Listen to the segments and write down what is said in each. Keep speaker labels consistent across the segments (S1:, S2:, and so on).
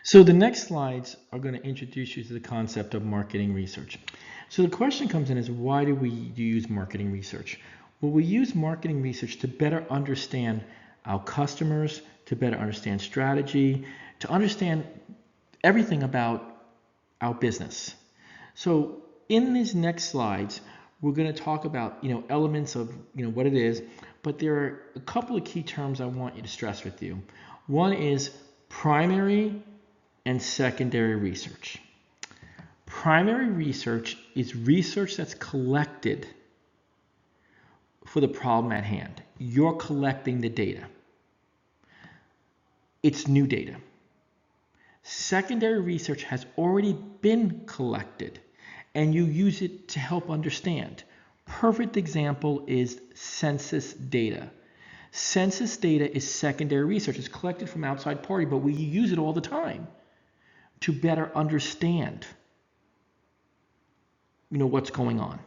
S1: So the next slides are going to introduce you to the concept of marketing research. So the question comes in is, why do we use marketing research? Well, we use marketing research to better understand our customers, to better understand strategy, to understand everything about our business. So in these next slides, we're going to talk about, elements of, what it is, but there are a couple of key terms I want you to stress with you. One is primary and secondary research. Primary research is research that's collected for the problem at hand. You're collecting the data. It's new data. Secondary research has already been collected and you use it to help understand. Perfect example is census data. Census data is secondary research. It's collected from outside party, but we use it all the time to better understand, what's going on.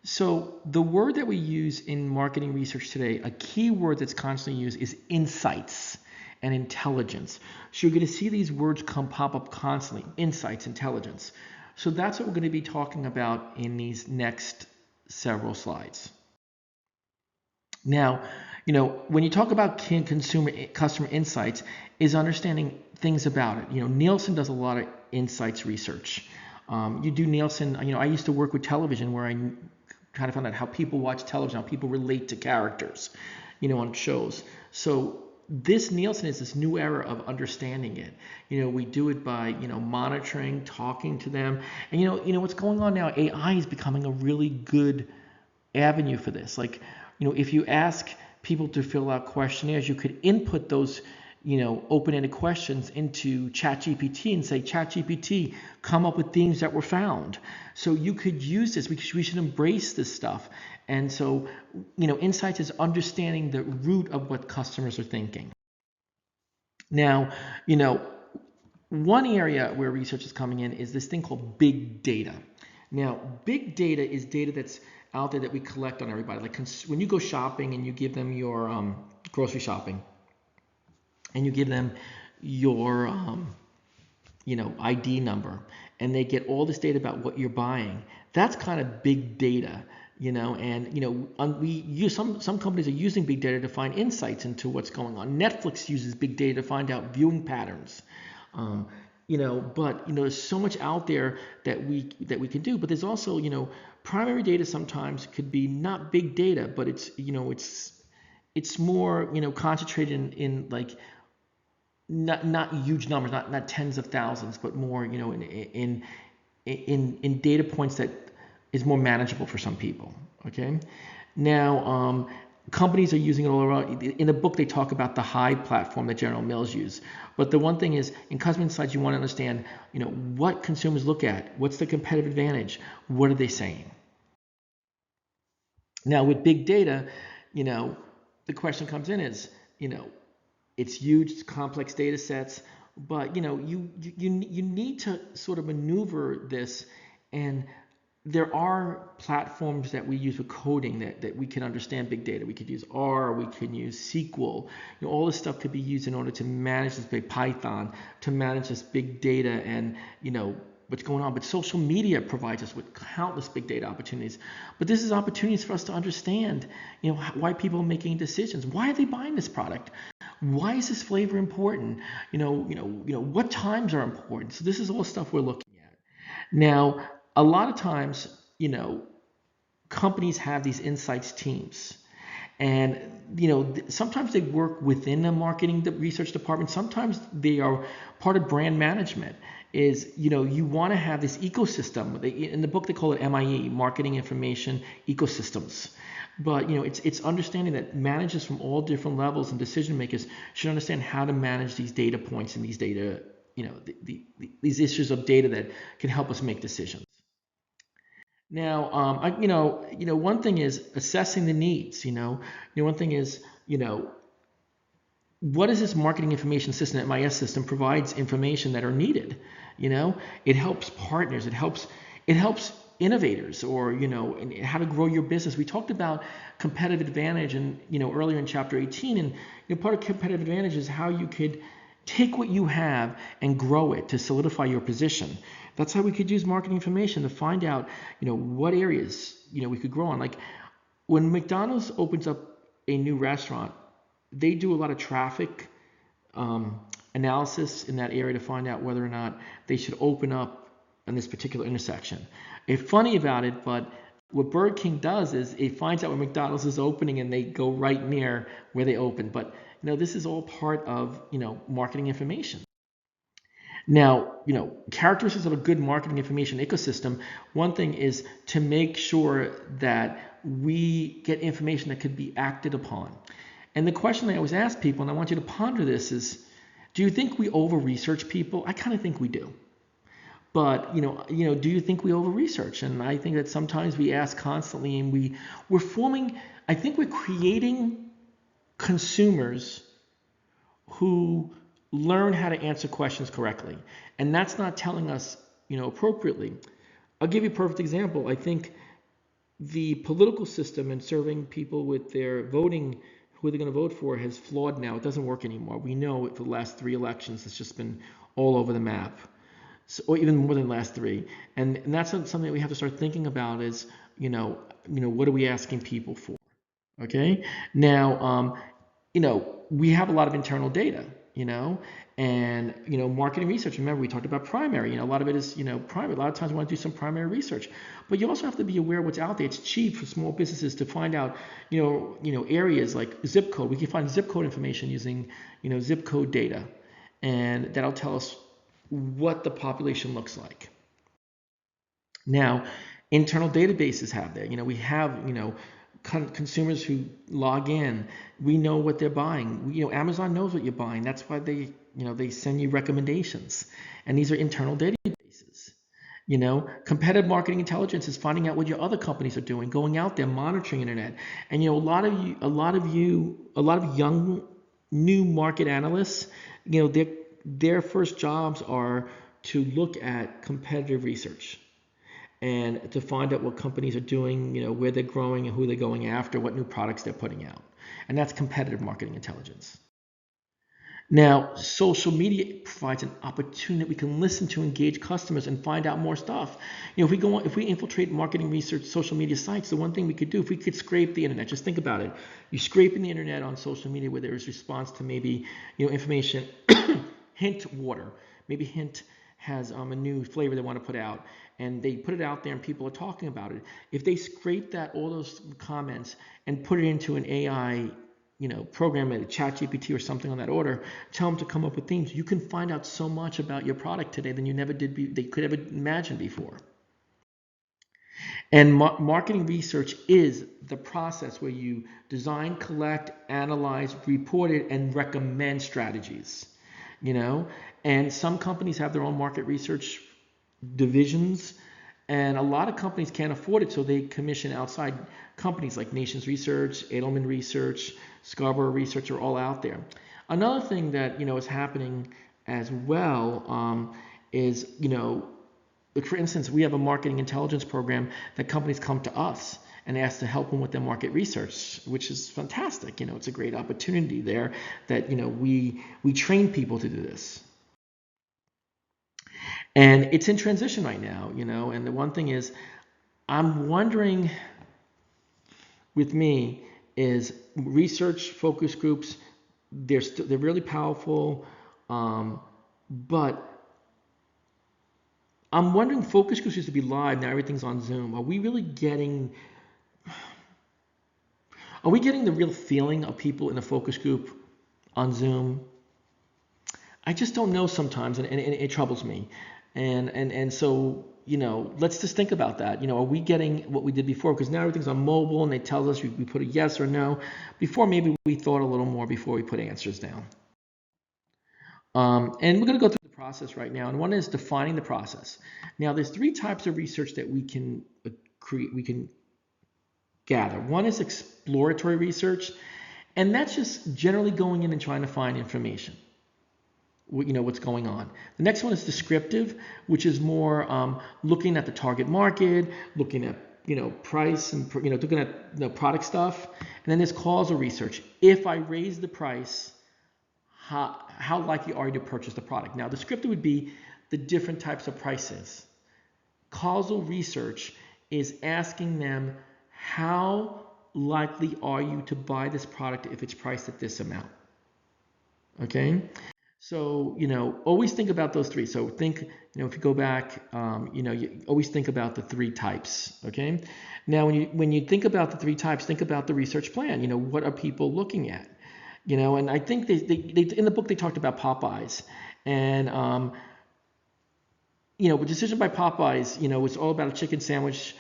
S1: So the word that we use in marketing research today, a key word that's constantly used, is insights and intelligence. So you're going to see these words pop up constantly: insights, intelligence. So that's what we're going to be talking about in these next several slides. Now, when you talk about customer insights, is understanding things about it. Nielsen does a lot of insights research. You do Nielsen. I used to work with television where I kind of found out how people watch television, how people relate to characters, on shows. So this Nielsen is this new era of understanding it. We do it by, monitoring, talking to them. And what's going on now, AI is becoming a really good avenue for this. Like, if you ask people to fill out questionnaires, you could input those, open-ended questions into ChatGPT and say, ChatGPT, come up with themes that were found. So you could use this. We should embrace this stuff. And so, insights is understanding the root of what customers are thinking. Now, one area where research is coming in is this thing called big data. Now, big data is data that's out there that we collect on everybody. Like when you go shopping and you give them your grocery shopping, and you give them your ID number, and they get all this data about what you're buying. That's kind of big data, and we use some companies are using big data to find insights into what's going on. Netflix uses big data to find out viewing patterns. But there's so much out there that we can do. But there's also, primary data sometimes could be not big data, but it's more concentrated in like not huge numbers, not tens of thousands, but more in data points that is more manageable for some people. Okay, now companies are using it all around. In the book, they talk about the Hive platform that General Mills use. But the one thing is, in customer insights, you want to understand, what consumers look at, what's the competitive advantage, what are they saying. Now, with big data, the question comes in is, it's huge, it's complex data sets, but you need to sort of maneuver this, and there are platforms that we use for coding that we can understand big data. We could use R, we can use SQL. All this stuff could be used in order to manage this big Python, to manage this big data and what's going on. But social media provides us with countless big data opportunities. But this is opportunities for us to understand, why people are making decisions. Why are they buying this product? Why is this flavor important? What times are important? So this is all stuff we're looking at. Now, a lot of times, companies have these insights teams. And, sometimes they work within a marketing research department. Sometimes they are part of brand management. You want to have this ecosystem. In the book, they call it MIE, Marketing Information Ecosystems. But it's understanding that managers from all different levels and decision makers should understand how to manage these data points and these data, these issues of data that can help us make decisions. Now, one thing is assessing the needs. One thing is, what is this marketing information system, that MIS system provides information that are needed. It helps partners. It helps innovators, or how to grow your business. We talked about competitive advantage, and earlier in chapter 18, and part of competitive advantage is how you could Take what you have and grow it to solidify your position. That's how we could use marketing information to find out, what areas, we could grow on. Like when McDonald's opens up a new restaurant, they do a lot of traffic analysis in that area to find out whether or not they should open up in this particular intersection. It's funny about it, but what Burger King does is it finds out where McDonald's is opening and they go right near where they open. But this is all part of marketing information. Now, characteristics of a good marketing information ecosystem, one thing is to make sure that we get information that could be acted upon. And the question I always ask people, and I want you to ponder this, is do you think we over-research people? I kind of think we do. But, do you think we over-research? And I think that sometimes we ask constantly, and we're forming, I think we're creating consumers who learn how to answer questions correctly. And that's not telling us, appropriately. I'll give you a perfect example. I think the political system and serving people with their voting, who they're going to vote for, has flawed now. It doesn't work anymore. We know for the last 3 elections, it's just been all over the map. So, or even more than the last 3. And that's something that we have to start thinking about is, what are we asking people for? Okay. Now, we have a lot of internal data, and, marketing research. Remember, we talked about primary, a lot of it is, primary. A lot of times we want to do some primary research, but you also have to be aware of what's out there. It's cheap for small businesses to find out, areas like zip code. We can find zip code information using, zip code data, and that'll tell us what the population looks like. Now, internal databases have there. We have, consumers who log in. We know what they're buying. Amazon knows what you're buying. That's why they send you recommendations. And these are internal databases. Competitive marketing intelligence is finding out what your other companies are doing, going out there, monitoring internet. And a lot of young new market analysts, their first jobs are to look at competitive research and to find out what companies are doing, where they're growing and who they're going after, what new products they're putting out. And that's competitive marketing intelligence. Now, social media provides an opportunity. We can listen to engage customers and find out more stuff. If we infiltrate marketing research, social media sites, the one thing we could do, if we could scrape the internet, just think about it. You scrape in the internet on social media where there is response to maybe, information. Hint water. Maybe Hint has a new flavor they want to put out, and they put it out there and people are talking about it. If they scrape all those comments and put it into an AI, program like ChatGPT or something on that order, tell them to come up with themes, you can find out so much about your product today than you never did. They could ever imagine before. And marketing research is the process where you design, collect, analyze, report it, and recommend strategies. And some companies have their own market research divisions, and a lot of companies can't afford it, so they commission outside companies like Nations Research, Edelman Research, Scarborough Research are all out there. Another thing that is happening as well is for instance, we have a marketing intelligence program that companies come to us and ask to help them with their market research, which is fantastic. It's a great opportunity there that we train people to do this. And it's in transition right now, and the one thing is, I'm wondering with me is research focus groups, they're really powerful, but I'm wondering, focus groups used to be live, now everything's on Zoom. Are we getting the real feeling of people in a focus group on Zoom? I just don't know sometimes, and it troubles me. And so, let's just think about that. Are we getting what we did before? Because now everything's on mobile and they tell us we put a yes or no. Before, maybe we thought a little more before we put answers down. And we're going to go through the process right now. And one is defining the process. Now, there's 3 types of research that we can gather. One is exploratory research, and that's just generally going in and trying to find information. What's going on. The next one is descriptive, which is more looking at the target market, looking at price and looking at product stuff. And then there's causal research. If I raise the price, how likely are you to purchase the product. Now, descriptive would be the different types of prices. Causal research is asking them, how likely are you to buy this product if it's priced at this amount? Okay, so always think about those three. So think, if you go back, you always think about the three types. Okay, now when you think about the three types, think about the research plan. What are people looking at? And I think they in the book they talked about Popeyes, and decision by Popeyes, it's all about a chicken sandwich.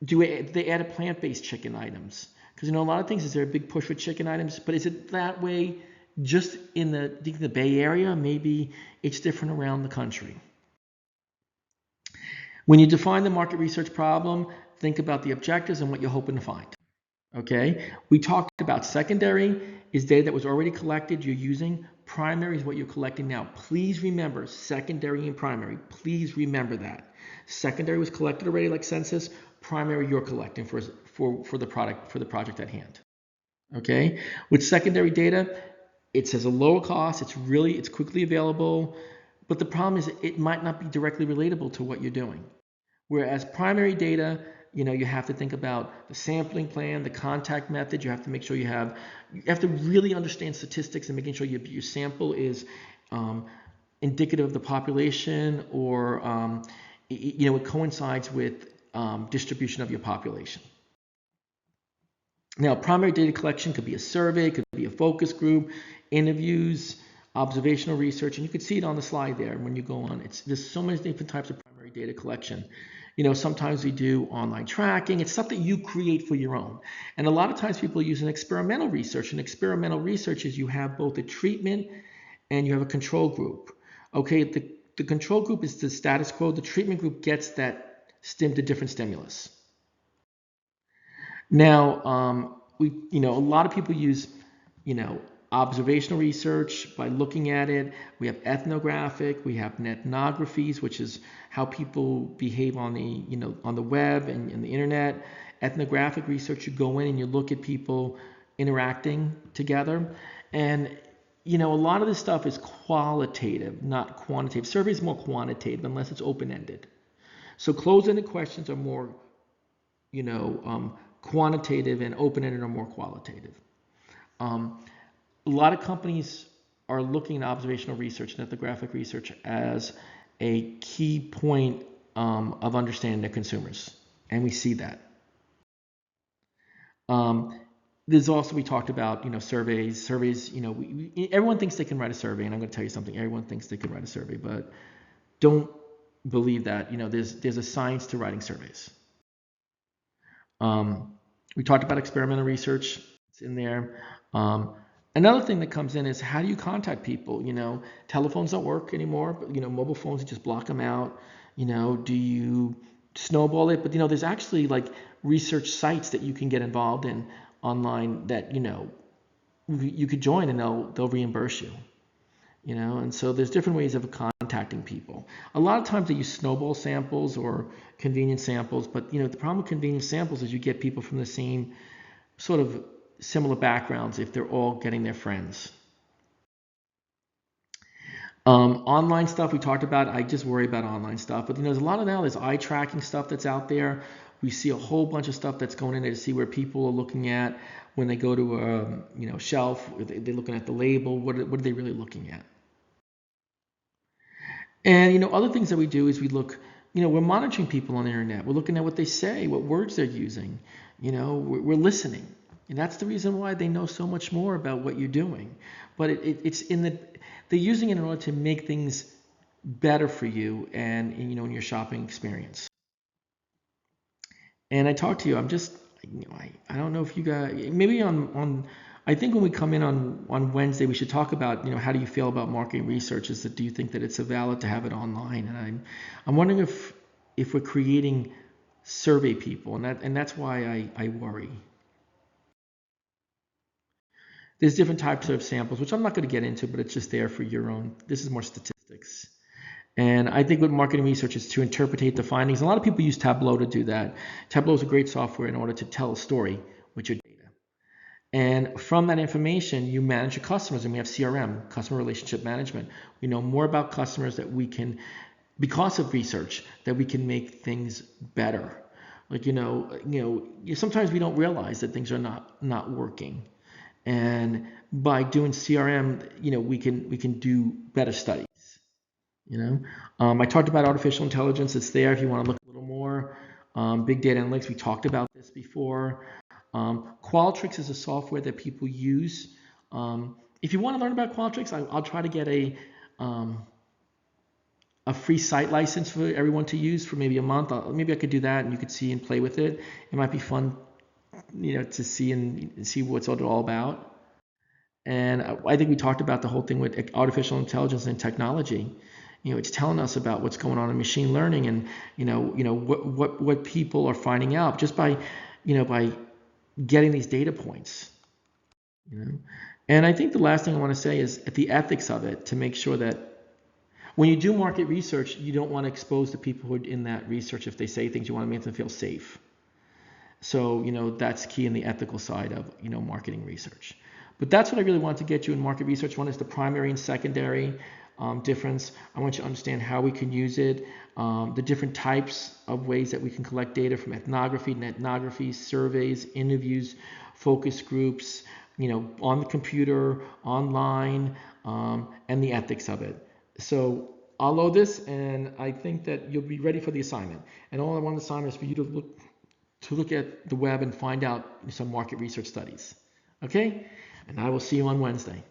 S1: They added plant-based chicken items? Because a lot of things, is there a big push for chicken items, but is it that way just in the Bay Area? Maybe it's different around the country. When you define the market research problem, think about the objectives and what you're hoping to find. Okay, we talked about secondary is data that was already collected you're using. Primary is what you're collecting now. Please remember secondary and primary. Please remember that. Secondary was collected already, like census. Primary you're collecting for the project at hand. Okay, with secondary data, it says a lower cost. It's quickly available, but the problem is it might not be directly relatable to what you're doing. Whereas primary data, you have to think about the sampling plan, the contact method. You have to make sure you have to really understand statistics and making sure your sample is indicative of the population, or it coincides with distribution of your population. Now, primary data collection could be a survey, could be a focus group, interviews, observational research, and you can see it on the slide there when you go on. There's so many different types of primary data collection. Sometimes we do online tracking. It's stuff that you create for your own. And a lot of times people use an experimental research. And experimental research is you have both a treatment and you have a control group. Okay, the control group is the status quo. The treatment group gets that different stimulus. Now, a lot of people use, observational research by looking at it. We have ethnographic, we have ethnographies, which is how people behave on the web and the internet. Ethnographic research, you go in and you look at people interacting together. And a lot of this stuff is qualitative, not quantitative. Survey is more quantitative unless it's open-ended. So closed-ended questions are more, quantitative, and open-ended are more qualitative. A lot of companies are looking at observational research and ethnographic research as a key point of understanding their consumers, and we see that. There's also, we talked about, surveys. Everyone thinks they can write a survey, and I'm going to tell you something. Everyone thinks they can write a survey, but don't believe that. There's a science to writing surveys. We talked about experimental research. It's in there. Another thing that comes in is, how do you contact people? Telephones don't work anymore, but mobile phones, you just block them out. Do you snowball it? But there's actually like research sites that you can get involved in online that you could join, and they'll reimburse you. And so there's different ways of contacting people. A lot of times they use snowball samples or convenience samples, but the problem with convenience samples is you get people from the same sort of similar backgrounds if they're all getting their friends. Online stuff we talked about. I just worry about online stuff, but there's a lot of there's eye tracking stuff that's out there. We see a whole bunch of stuff that's going in there to see where people are looking at when they go to a shelf. They're looking at the label. What are they really looking at? And other things that we do is we look. We're monitoring people on the internet. We're looking at what they say, what words they're using. We're listening. And that's the reason why they know so much more about what you're doing. But they're using it in order to make things better for you and in your shopping experience. And I talked to you. I'm just, I don't know if you guys, maybe I think when we come in on Wednesday, we should talk about, how do you feel about marketing research? Do you think that it's valid to have it online? And I'm wondering if we're creating survey people, and that's why I worry. There's different types of samples, which I'm not going to get into, but it's just there for your own. This is more statistics. And I think what marketing research is to interpretate the findings. A lot of people use Tableau to do that. Tableau is a great software in order to tell a story with your data. And from that information, you manage your customers, and we have CRM, customer relationship management. We know more about customers that we can, because of research, that we can make things better. Like, sometimes we don't realize that things are not working. And by doing CRM, we can do better studies. I talked about artificial intelligence. It's there if you want to look a little more. Big data analytics, we talked about this before. Qualtrics is a software that people use. If you want to learn about Qualtrics, I'll try to get a free site license for everyone to use for maybe a month. Maybe I could do that, and you could see and play with it. It might be fun, to see and see what's it all about. And I think we talked about the whole thing with artificial intelligence and technology. It's telling us about what's going on in machine learning, and what people are finding out just by getting these data points. You know? And I think the last thing I want to say is at the ethics of it, to make sure that when you do market research, you don't want to expose the people who are in that research. If they say things, you want to make them feel safe. So, that's key in the ethical side of, marketing research. But that's what I really want to get you in market research. One is the primary and secondary difference. I want you to understand how we can use it, the different types of ways that we can collect data from ethnography, surveys, interviews, focus groups, on the computer, online, and the ethics of it. So I'll load this, and I think that you'll be ready for the assignment. And all I want the assignment is for you to look at the web and find out some market research studies. Okay? And I will see you on Wednesday.